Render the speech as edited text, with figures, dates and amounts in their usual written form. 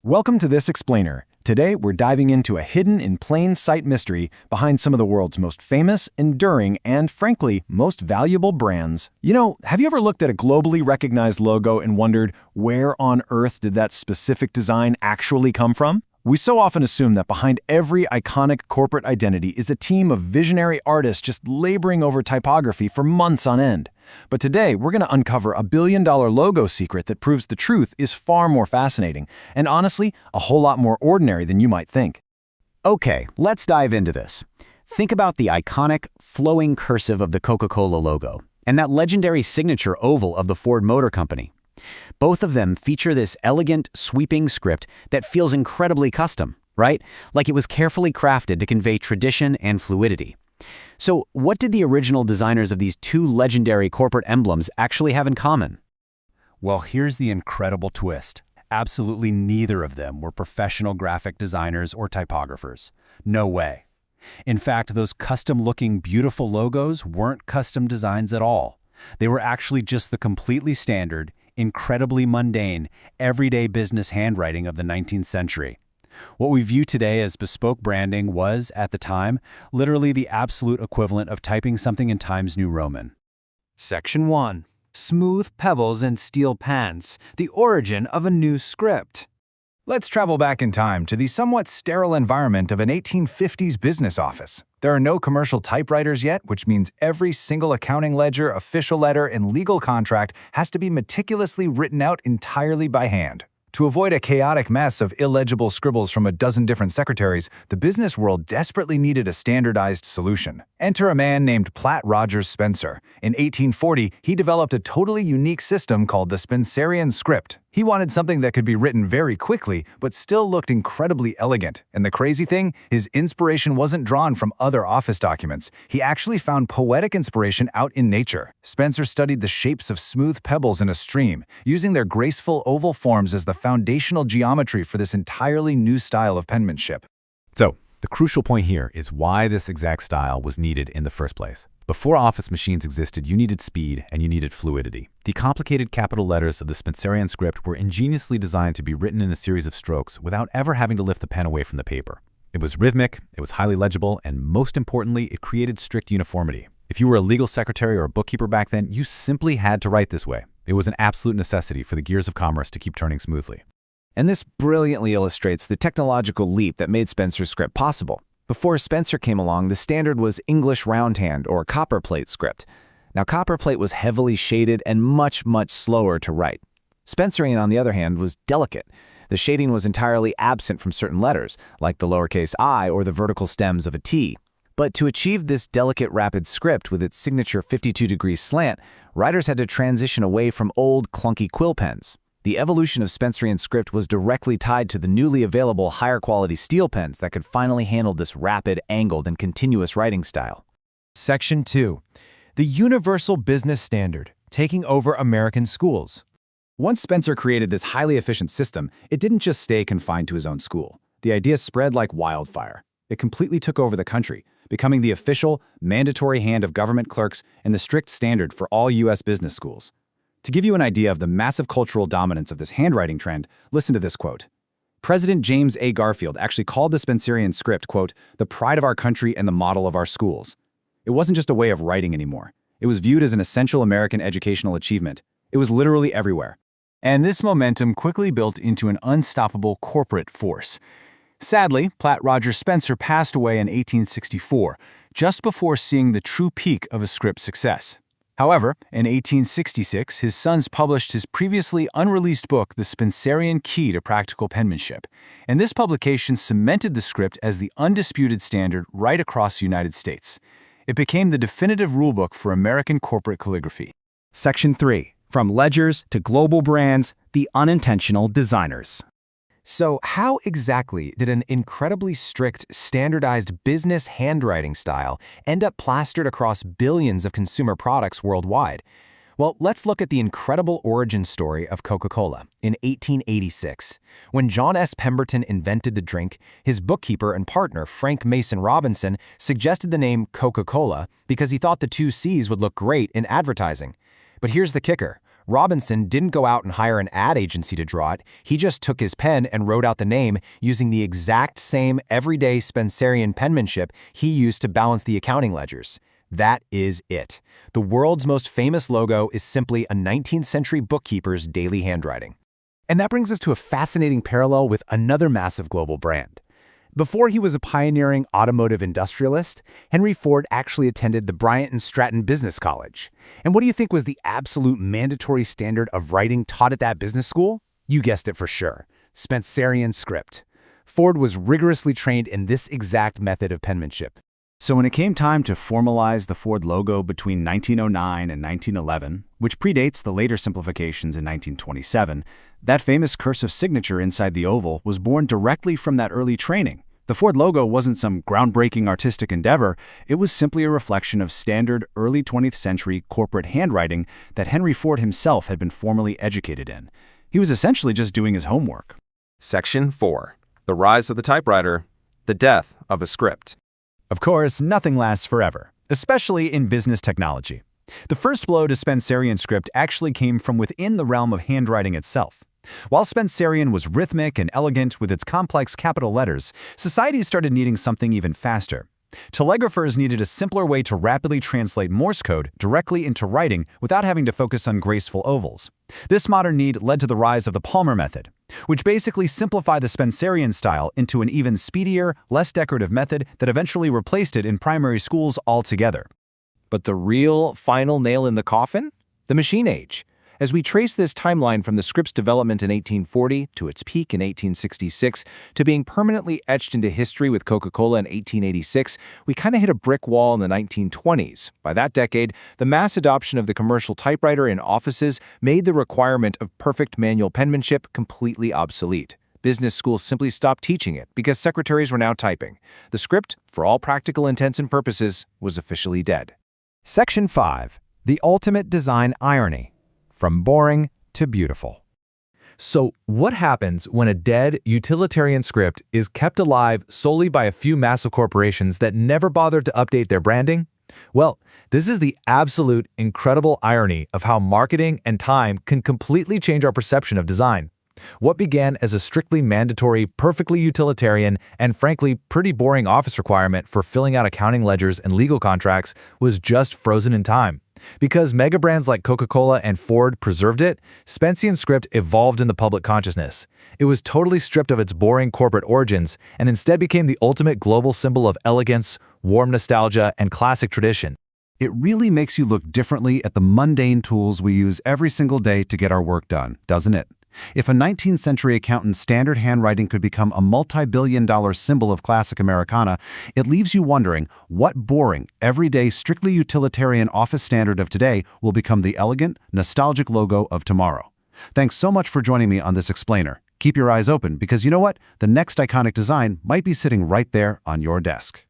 Welcome to this explainer. Today, we're diving into a hidden in plain sight mystery behind some of the world's most famous, enduring, and frankly, most valuable brands. Have you ever looked at a globally recognized logo and wondered, where on earth did that specific design actually come from? We so often assume that behind every iconic corporate identity is a team of visionary artists just laboring over typography for months on end. But today, we're going to uncover a billion-dollar logo secret that proves the truth is far more fascinating, and honestly, a whole lot more ordinary than you might think. Okay, let's dive into this. Think about the iconic, flowing cursive of the Coca-Cola logo, and that legendary signature oval of the Ford Motor Company. Both of them feature this elegant, sweeping script that feels incredibly custom, right? Like it was carefully crafted to convey tradition and fluidity. So, what did the original designers of these two legendary corporate emblems actually have in common? Well, here's the incredible twist. Absolutely neither of them were professional graphic designers or typographers. No way. In fact, those custom-looking, beautiful logos weren't custom designs at all. They were actually just the completely standard, incredibly mundane, everyday business handwriting of the 19th century. What we view today as bespoke branding was, at the time, literally the absolute equivalent of typing something in Times New Roman. Section 1. Smooth pebbles and steel pans, the origin of a new script. Let's travel back in time to the somewhat sterile environment of an 1850s business office. There are no commercial typewriters yet, which means every single accounting ledger, official letter, and legal contract has to be meticulously written out entirely by hand. To avoid a chaotic mess of illegible scribbles from a dozen different secretaries, the business world desperately needed a standardized solution. Enter a man named Platt Rogers Spencer. In 1840, he developed a totally unique system called the Spencerian script. He wanted something that could be written very quickly, but still looked incredibly elegant. And the crazy thing, his inspiration wasn't drawn from other office documents. He actually found poetic inspiration out in nature. Spencer studied the shapes of smooth pebbles in a stream, using their graceful oval forms as the foundational geometry for this entirely new style of penmanship. So, the crucial point here is why this exact style was needed in the first place. Before office machines existed, you needed speed and you needed fluidity. The complicated capital letters of the Spencerian script were ingeniously designed to be written in a series of strokes without ever having to lift the pen away from the paper. It was rhythmic, it was highly legible, and most importantly, it created strict uniformity. If you were a legal secretary or a bookkeeper back then, you simply had to write this way. It was an absolute necessity for the gears of commerce to keep turning smoothly. And this brilliantly illustrates the technological leap that made Spencer's script possible. Before Spencer came along, the standard was English roundhand or copperplate script. Now, copperplate was heavily shaded and much slower to write. Spencerian, on the other hand, was delicate. The shading was entirely absent from certain letters, like the lowercase I or the vertical stems of a T. But to achieve this delicate, rapid script with its signature 52-degree slant, writers had to transition away from old, clunky quill pens. The evolution of Spencerian script was directly tied to the newly available higher-quality steel pens that could finally handle this rapid, angled, and continuous writing style. Section 2. The Universal Business Standard, taking over American schools. Once Spencer created this highly efficient system, it didn't just stay confined to his own school. The idea spread like wildfire. It completely took over the country, becoming the official, mandatory hand of government clerks and the strict standard for all U.S. business schools. To give you an idea of the massive cultural dominance of this handwriting trend, listen to this quote. President James A. Garfield actually called the Spencerian script, quote, the pride of our country and the model of our schools. It wasn't just a way of writing anymore. It was viewed as an essential American educational achievement. It was literally everywhere. And this momentum quickly built into an unstoppable corporate force. Sadly, Platt Rogers Spencer passed away in 1864, just before seeing the true peak of a script's success. However, in 1866, his sons published his previously unreleased book, The Spencerian Key to Practical Penmanship, and this publication cemented the script as the undisputed standard right across the United States. It became the definitive rulebook for American corporate calligraphy. Section 3. From ledgers to global brands, the unintentional designers. So how exactly did an incredibly strict, standardized business handwriting style end up plastered across billions of consumer products worldwide? Well, let's look at the incredible origin story of Coca-Cola. In 1886, when John S. Pemberton invented the drink, his bookkeeper and partner, Frank Mason Robinson, suggested the name Coca-Cola because he thought the two C's would look great in advertising. But here's the kicker. Robinson didn't go out and hire an ad agency to draw it. He just took his pen and wrote out the name using the exact same everyday Spencerian penmanship he used to balance the accounting ledgers. That is it. The world's most famous logo is simply a 19th century bookkeeper's daily handwriting. And that brings us to a fascinating parallel with another massive global brand. Before he was a pioneering automotive industrialist, Henry Ford actually attended the Bryant and Stratton Business College. And what do you think was the absolute mandatory standard of writing taught at that business school? You guessed it for sure, Spencerian script. Ford was rigorously trained in this exact method of penmanship. So when it came time to formalize the Ford logo between 1909 and 1911, which predates the later simplifications in 1927, that famous cursive signature inside the oval was born directly from that early training. The Ford logo wasn't some groundbreaking artistic endeavor, it was simply a reflection of standard early 20th century corporate handwriting that Henry Ford himself had been formally educated in. He was essentially just doing his homework. Section 4. The Rise of the Typewriter, the Death of a Script. Of course, nothing lasts forever, especially in business technology. The first blow to Spencerian script actually came from within the realm of handwriting itself. While Spencerian was rhythmic and elegant with its complex capital letters, society started needing something even faster. Telegraphers needed a simpler way to rapidly translate Morse code directly into writing without having to focus on graceful ovals. This modern need led to the rise of the Palmer method, which basically simplified the Spencerian style into an even speedier, less decorative method that eventually replaced it in primary schools altogether. But the real final nail in the coffin? The machine age. As we trace this timeline from the script's development in 1840 to its peak in 1866 to being permanently etched into history with Coca-Cola in 1886, we kind of hit a brick wall in the 1920s. By that decade, the mass adoption of the commercial typewriter in offices made the requirement of perfect manual penmanship completely obsolete. Business schools simply stopped teaching it because secretaries were now typing. The script, for all practical intents and purposes, was officially dead. Section 5. The ultimate design irony. From boring to beautiful. So what happens when a dead, utilitarian script is kept alive solely by a few massive corporations that never bothered to update their branding? Well, this is the absolute incredible irony of how marketing and time can completely change our perception of design. What began as a strictly mandatory, perfectly utilitarian, and frankly pretty boring office requirement for filling out accounting ledgers and legal contracts was just frozen in time. Because mega brands like Coca-Cola and Ford preserved it, Spencerian script evolved in the public consciousness. It was totally stripped of its boring corporate origins and instead became the ultimate global symbol of elegance, warm nostalgia, and classic tradition. It really makes you look differently at the mundane tools we use every single day to get our work done, doesn't it? If a 19th century accountant's standard handwriting could become a multi-billion-dollar symbol of classic Americana, it leaves you wondering what boring, everyday, strictly utilitarian office standard of today will become the elegant, nostalgic logo of tomorrow. Thanks so much for joining me on this explainer. Keep your eyes open because you know what? The next iconic design might be sitting right there on your desk.